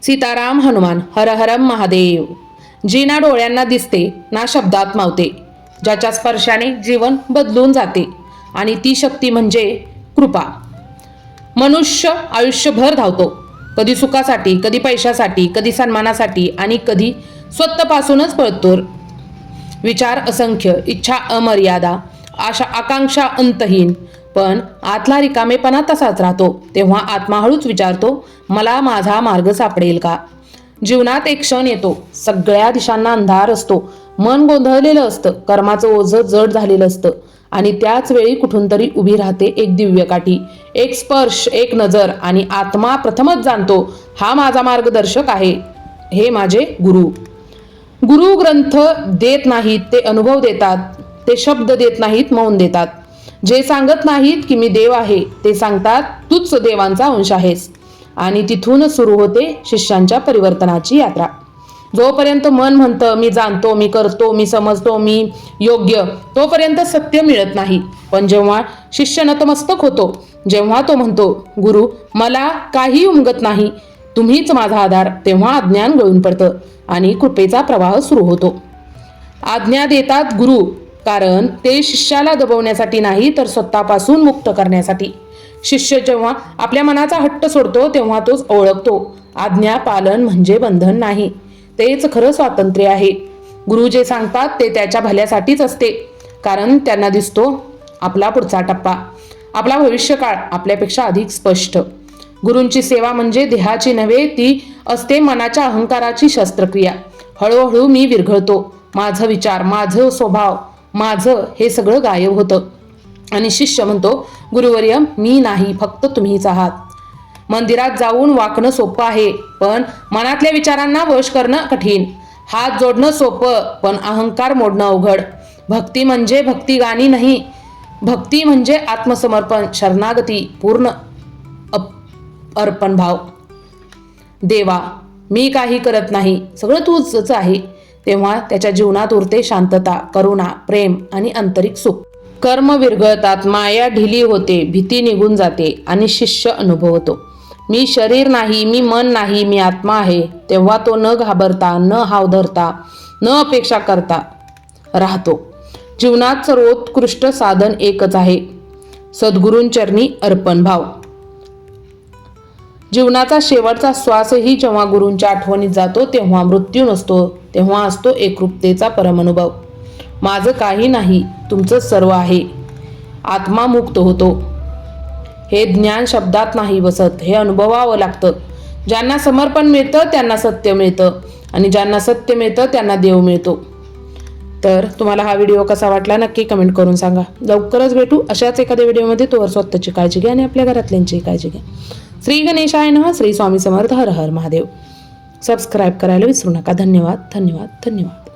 सीताराम हनुमान हर हर महादेव. जी ना डोळ्यांना दिसते ना शब्दात मावते, ज्याच्या स्पर्शाने जीवन बदलून जाते, आणि ती शक्ती म्हणजे कृपा. मनुष्य आयुष्यभर धावतो, कधी सुखासाठी, कधी पैशासाठी, कधी सन्मानासाठी, आणि कधी स्वतःपासूनच पळतो. विचार असंख्य, इच्छा अमर्यादा, आशा आकांक्षा अंतहीन, पण आतला रिकामेपणा तसाच राहतो. तेव्हा आत्मा हळूच विचारतो, मला माझा मार्ग सापडेल का? जीवनात एक क्षण येतो, सगळ्या दिशांना अंधार असतो, मन गोंधळलेलं असतं, कर्माचं ओझं जड झालेलं असतं, आणि त्याच वेळी कुठून तरी उभी राहते एक दिव्य काठी, एक स्पर्श, एक नजर, आणि आत्मा प्रथमच जाणतो, हा माझा मार्गदर्शक आहे, हे माझे गुरु. गुरु ग्रंथ देत नाहीत, ते अनुभव देतात. ते शब्द देत नाहीत, मौन देतात. जे सांगत नाहीत की मी देव आहे, ते सांगतात तूच देवांचा अंश आहेस. आणि तिथून सुरू होते शिष्यांच्या परिवर्तनाची यात्रा. जोपर्यंत मन म्हणतं मी जाणतो, मी करतो, मी समजतो, मी योग्य, तोपर्यंत सत्य मिळत नाही. पण जेव्हा शिष्य नतमस्तक होतो, जेव्हा तो म्हणतो गुरु मला काही उमगत नाही, तुम्हीच माझा आधार, तेव्हा अज्ञान गळून पडतं आणि कृपेचा प्रवाह सुरू होतो. आज्ञा देतात गुरु, कारण ते शिष्याला दबवण्यासाठी नाही, तर स्वतःपासून मुक्त करण्यासाठी. शिष्य जेव्हा आपल्या मनाचा हट्ट सोडतो, तेव्हा तोच ओळखतो आज्ञा पालन म्हणजे बंधन नाही, तेच खरं स्वातंत्र्य आहे. गुरु जे सांगतात ते त्याच्या भल्यासाठीच असते, कारण त्यांना दिसतो आपला पुढचा टप्पा, आपला भविष्यकाळ आपल्यापेक्षा अधिक स्पष्ट. गुरूंची सेवा म्हणजे देहाची नव्हे, ती असते मनाच्या अहंकाराची शस्त्रक्रिया. हळूहळू मी विरघळतो, माझं विचार, माझं स्वभाव, माझं हे सगळं गायब होतं, आणि शिष्य म्हणतो गुरुवर्य मी नाही, फक्त तुम्हीच आहात. मंदिरात जाऊन वाकणं सोपं आहे, पण मनातल्या विचारांना वश करणं कठीण. हात जोडणं सोपं, पण अहंकार मोडणं अवघड. भक्ती म्हणजे भक्ती गाणी नाही, भक्ती म्हणजे आत्मसमर्पण, शरणागती, पूर्ण अर्पण भाव. देवा मी काही करत नाही, सगळं तूच आहे. तेव्हा त्याच्या जीवनात उरते शांतता, करुणा, प्रेम आणि आंतरिक सुख. कर्म विरघळतात, माया ढिली होते, भीती निघून जाते, आणि शिष्य अनुभवतो मी शरीर नाही, मी मन नाही, मी आत्मा आहे. तेव्हा तो न घाबरता, न हाव धरता, न अपेक्षा करता राहतो. जीवनात सर्वोत्कृष्ट साधन एकच आहे, सद्गुरूंचरणी अर्पण भाव. जीवनाचा शेवटचा श्वासही जेव्हा गुरूंच्या आठवणीत जातो, तेव्हा मृत्यू नसतो, तेव्हा असतो एकरूपतेचा परमअनुभव. माझं काही नाही, तुमचं सर्व आहे. आत्मा मुक्त होतो. हे ज्ञान शब्दात नाही बसत, हे अनुभवावं लागतं. ज्यांना समर्पण मिळतं त्यांना सत्य मिळतं, आणि ज्यांना सत्य मिळतं त्यांना देव मिळतो. तर तुम्हाला हा व्हिडिओ कसा वाटला नक्की कमेंट करून सांगा. लवकरच भेटू अशाच एखाद्या व्हिडिओमध्ये. तोवर स्वतःची काळजी घ्या आणि आपल्या घरातल्यांची काळजी घ्या. श्री गणेशाय नमः. श्री स्वामी समर्थ. हर हर महादेव. सबस्क्राईब करायला विसरू नका. धन्यवाद धन्यवाद धन्यवाद.